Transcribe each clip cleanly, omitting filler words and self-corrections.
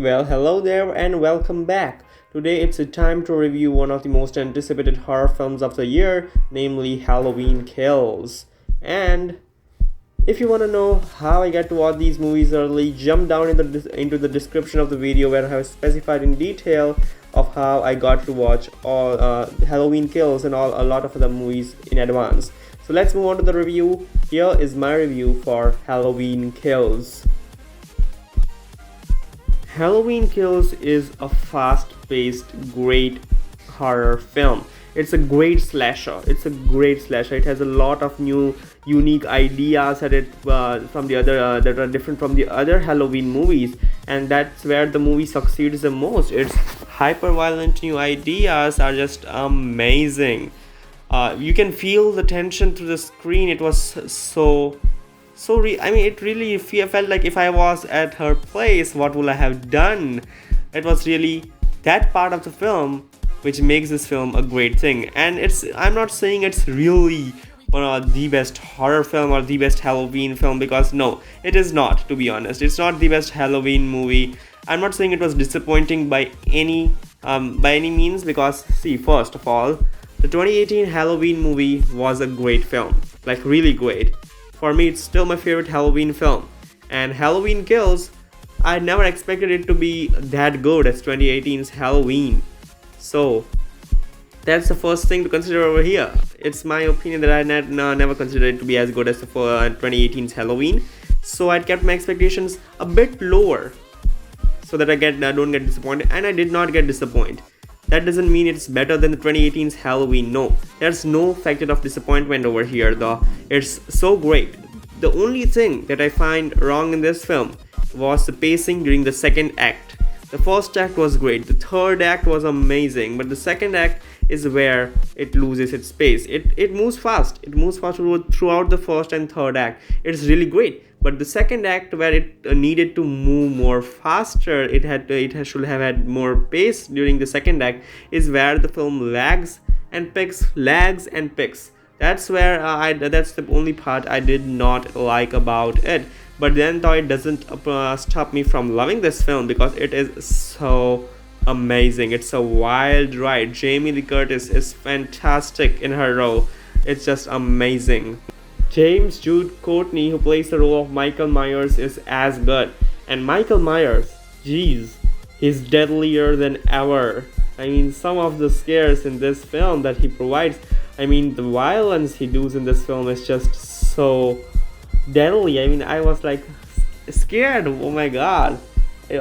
Well, hello there and welcome back. Today it's a time to review one of the most anticipated horror films of the year, namely Halloween Kills. And if you want to know how I get to watch these movies early, jump down into the description of the video where I have specified in detail of how I got to watch all Halloween Kills and a lot of other movies in advance. So let's move on to the review. Here is my review for Halloween Kills. Halloween Kills is a fast-paced, great horror film. It's a great slasher. It has a lot of new, unique ideas that that are different from the other Halloween movies, and that's where the movie succeeds the most. Its hyper-violent new ideas are just amazing. You can feel the tension through the screen. It was it really felt like if I was at her place, what would I have done? It was really that part of the film which makes this film a great thing. And I'm not saying it's really the best horror film or the best Halloween film, because no, it is not, to be honest. It's not the best Halloween movie. I'm not saying it was disappointing by any means, because see, first of all, the 2018 Halloween movie was a great film, like really great. For me, it's still my favorite Halloween film. And Halloween Kills, I never expected it to be that good as 2018's Halloween. So, that's the first thing to consider over here. It's my opinion that I never considered it to be as good as the 2018's Halloween. So, I kept my expectations a bit lower so that I don't get disappointed. And I did not get disappointed. That doesn't mean it's better than the 2018's Halloween. No, there's no factor of disappointment over here though. It's so great. The only thing that I find wrong in this film was the pacing during the second act. The first act was great, the third act was amazing, but the second act is where it loses its pace. It moves fast. It moves fast throughout the first and third act. It's really great. But the second act, where it needed to move more faster, should have had more pace during the second act, is where the film lags and picks. That's where that's the only part I did not like about it. But then though, it doesn't stop me from loving this film, because it is so amazing. It's a wild ride. Jamie Lee Curtis is fantastic in her role. It's just amazing. James Jude Courtney, who plays the role of Michael Myers, is as good. And Michael Myers, geez, he's deadlier than ever. I mean, some of the scares in this film that he provides, the violence he does in this film is just so deadly. I was like scared. Oh my god.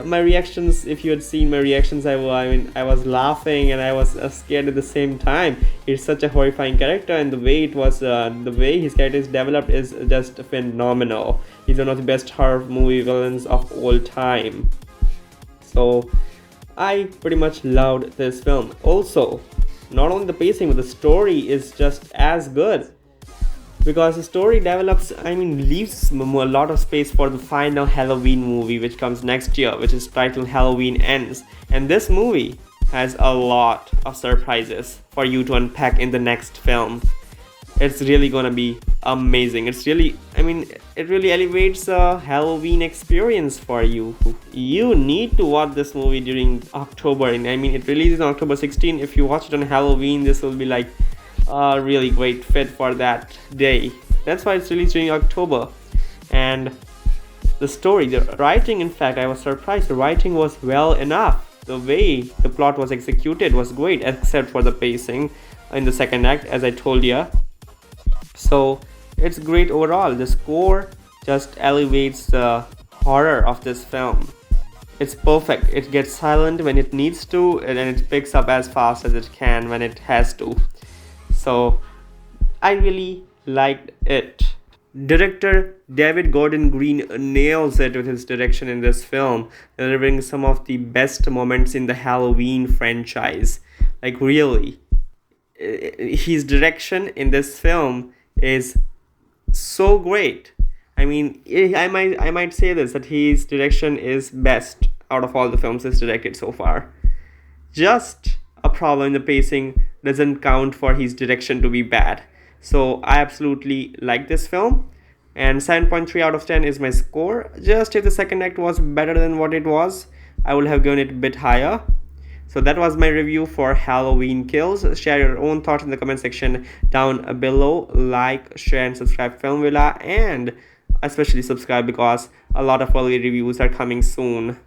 My reactions, if you had seen my reactions, I was laughing and I was scared at the same time. It's such a horrifying character, and the way his character is developed is just phenomenal. He's one of the best horror movie villains of all time. So I pretty much loved this film. Also, not only the pacing, but the story is just as good, because the story leaves a lot of space for the final Halloween movie, which comes next year, which is titled Halloween Ends. And this movie has a lot of surprises for you to unpack in the next film. It's really gonna be amazing. It really elevates a Halloween experience for you. You need to watch this movie during October. It releases on October 16. If you watch it on Halloween, this will be like a really great fit for that day. That's why it's released during October. And the writing, in fact, I was surprised. The writing was well enough. The way the plot was executed was great, except for the pacing in the second act, as I told you. So it's great overall. The score just elevates the horror of this film. It's perfect. It gets silent when it needs to, and then it picks up as fast as it can when it has to. So I really liked it. Director David Gordon Green nails it with his direction in this film, delivering some of the best moments in the Halloween franchise. Like really, his direction in this film is so great. I might say this, that his direction is best out of all the films he's directed so far. Just a problem in the pacing doesn't count for his direction to be bad. So I absolutely like this film, and 7.3 out of 10 is my score. Just if the second act was better than what it was, I would have given it a bit higher. So that was my review for Halloween Kills. Share your own thoughts in the comment section down below. Like, share, and subscribe Film Villa, and especially subscribe because a lot of early reviews are coming soon.